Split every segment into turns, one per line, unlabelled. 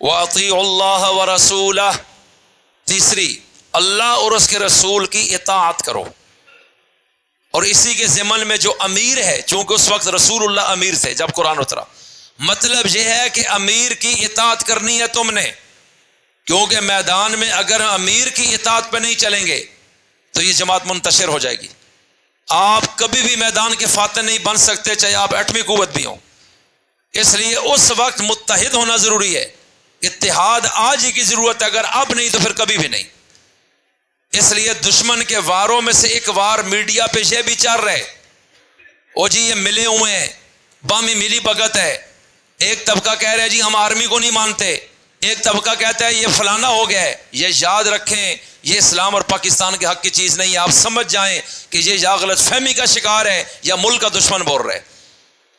وَأَطِيعُوا اللَّهَ وَرَسُولَهُ، تیسری اللہ اور اس کے رسول کی اطاعت کرو۔ اور اسی کے ضمن میں جو امیر ہے، چونکہ اس وقت رسول اللہ امیر تھے جب قرآن اترا، مطلب یہ ہے کہ امیر کی اطاعت کرنی ہے تم نے، کیونکہ میدان میں اگر امیر کی اطاعت پہ نہیں چلیں گے تو یہ جماعت منتشر ہو جائے گی۔ آپ کبھی بھی میدان کے فاتح نہیں بن سکتے، چاہے آپ ایٹمی قوت بھی ہوں۔ اس لیے اس وقت متحد ہونا ضروری ہے، اتحاد آج ہی کی ضرورت ہے، اگر اب نہیں تو پھر کبھی بھی نہیں۔ اس لیے دشمن کے واروں میں سے ایک وار میڈیا پہ یہ بھی چل رہے، او جی یہ ملے ہوئے ہیں، بامی ملی بھگت ہے۔ ایک طبقہ کہہ رہے جی ہم آرمی کو نہیں مانتے، ایک طبقہ کہتا ہے یہ فلانا ہو گیا ہے۔ یہ یاد رکھیں یہ اسلام اور پاکستان کے حق کی چیز نہیں ہے، آپ سمجھ جائیں کہ یہ یا غلط فہمی کا شکار ہے یا ملک کا دشمن بول رہے۔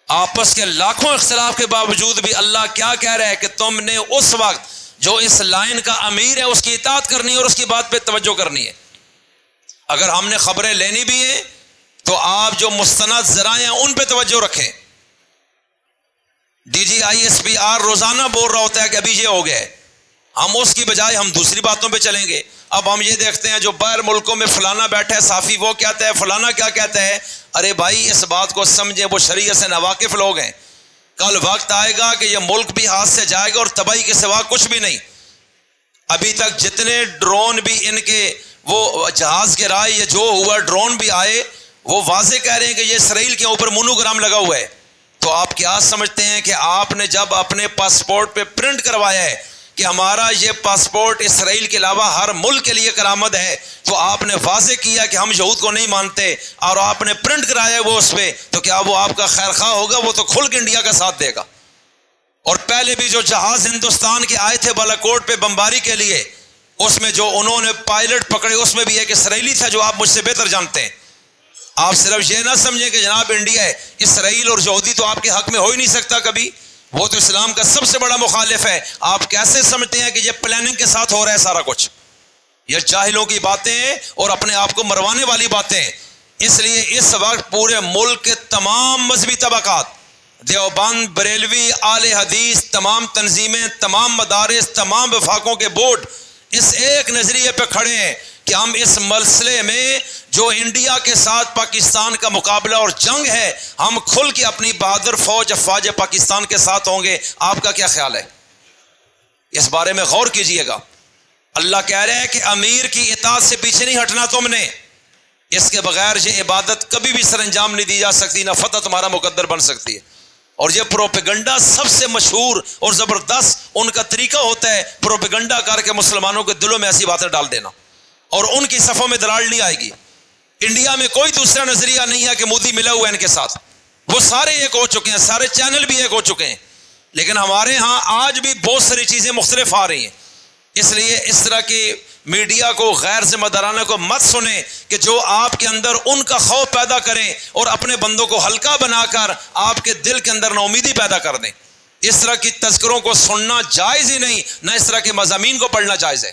آپس کے لاکھوں اختلاف کے باوجود بھی اللہ کیا کہہ رہا ہے کہ تم نے اس وقت جو اس لائن کا امیر ہے اس کی اطاعت کرنی ہے اور اس کی بات پہ توجہ کرنی ہے۔ اگر ہم نے خبریں لینی بھی ہیں تو آپ جو مستند ذرائع ہیں ان پہ توجہ رکھیں۔ D G I S P R روزانہ بول رہا ہوتا ہے کہ ابھی یہ ہو گیا ہے، ہم اس کی بجائے ہم دوسری باتوں پہ چلیں گے۔ اب ہم یہ دیکھتے ہیں جو باہر ملکوں میں فلانا بیٹھا ہے صافی، وہ کہتا ہے فلانا کیا کہتا ہے۔ ارے بھائی اس بات کو سمجھیں، وہ شریعت سے ناواقف لوگ ہیں۔ کل وقت آئے گا کہ یہ ملک بھی ہاتھ سے جائے گا اور تباہی کے سوا کچھ بھی نہیں۔ ابھی تک جتنے ڈرون بھی ان کے وہ جہاز گرائے یا جو ہوا ڈرون بھی آئے، وہ واضح کہہ رہے ہیں کہ یہ اسرائیل کے اوپر مونوگرام لگا ہوا ہے۔ تو آپ کیا سمجھتے ہیں کہ آپ نے جب اپنے پاسپورٹ پہ پرنٹ کروایا ہے کہ ہمارا یہ پاسپورٹ اسرائیل کے علاوہ ہر ملک کے لیے کرامت ہے، تو آپ نے واضح کیا کہ ہم یہود کو نہیں مانتے اور آپ نے پرنٹ کرایا ہے وہ اس پہ، تو کیا وہ آپ کا خیر خواہ ہوگا؟ وہ تو کھل کے انڈیا کا ساتھ دے گا۔ اور پہلے بھی جو جہاز ہندوستان کے آئے تھے بالاکوٹ پہ بمباری کے لیے، اس میں جو انہوں نے پائلٹ پکڑے اس میں بھی ایک اسرائیلی تھا، جو آپ مجھ سے بہتر جانتے ہیں۔ آپ صرف یہ نہ سمجھیں کہ جناب انڈیا ہے، اسرائیل اور یہودی تو آپ کے حق میں ہو ہی نہیں سکتا کبھی، وہ تو اسلام کا سب سے بڑا مخالف ہے۔ آپ کیسے سمجھتے ہیں کہ یہ پلاننگ کے ساتھ ہو رہا ہے سارا کچھ؟ یہ جاہلوں کی باتیں ہیں اور اپنے آپ کو مروانے والی باتیں ہیں۔ اس لیے اس وقت پورے ملک کے تمام مذہبی طبقات، دیوبند، بریلوی، اہل حدیث، تمام تنظیمیں، تمام مدارس، تمام وفاقوں کے بورڈ اس ایک نظریے پہ کھڑے ہیں کہ ہم اس مسئلے میں جو انڈیا کے ساتھ پاکستان کا مقابلہ اور جنگ ہے، ہم کھل کے اپنی بہادر فوج افواج پاکستان کے ساتھ ہوں گے۔ آپ کا کیا خیال ہے؟ اس بارے میں غور کیجئے گا۔ اللہ کہہ رہے ہیں کہ امیر کی اطاعت سے پیچھے نہیں ہٹنا تم نے، اس کے بغیر یہ عبادت کبھی بھی سر انجام نہیں دی جا سکتی، نہ فتح تمہارا مقدر بن سکتی ہے۔ اور یہ پروپیگنڈا سب سے مشہور اور زبردست ان کا طریقہ ہوتا ہے، پروپیگنڈا کر کے مسلمانوں کے دلوں میں ایسی باتیں ڈال دینا، اور ان کی صفوں میں دراڑ نہیں آئے گی۔ انڈیا میں کوئی دوسرا نظریہ نہیں ہے کہ مودی ملا ہوا ہے ان کے ساتھ، وہ سارے ایک ہو چکے ہیں، سارے چینل بھی ایک ہو چکے ہیں، لیکن ہمارے ہاں آج بھی بہت ساری چیزیں مختلف آ رہی ہیں۔ اس لیے اس طرح کی میڈیا کو غیر ذمہ دارانہ کو مت سنیں کہ جو آپ کے اندر ان کا خوف پیدا کریں اور اپنے بندوں کو ہلکا بنا کر آپ کے دل کے اندر نا امیدی پیدا کر دیں۔ اس طرح کی تذکروں کو سننا جائز ہی نہیں، نہ اس طرح کے مضامین کو پڑھنا جائز ہے۔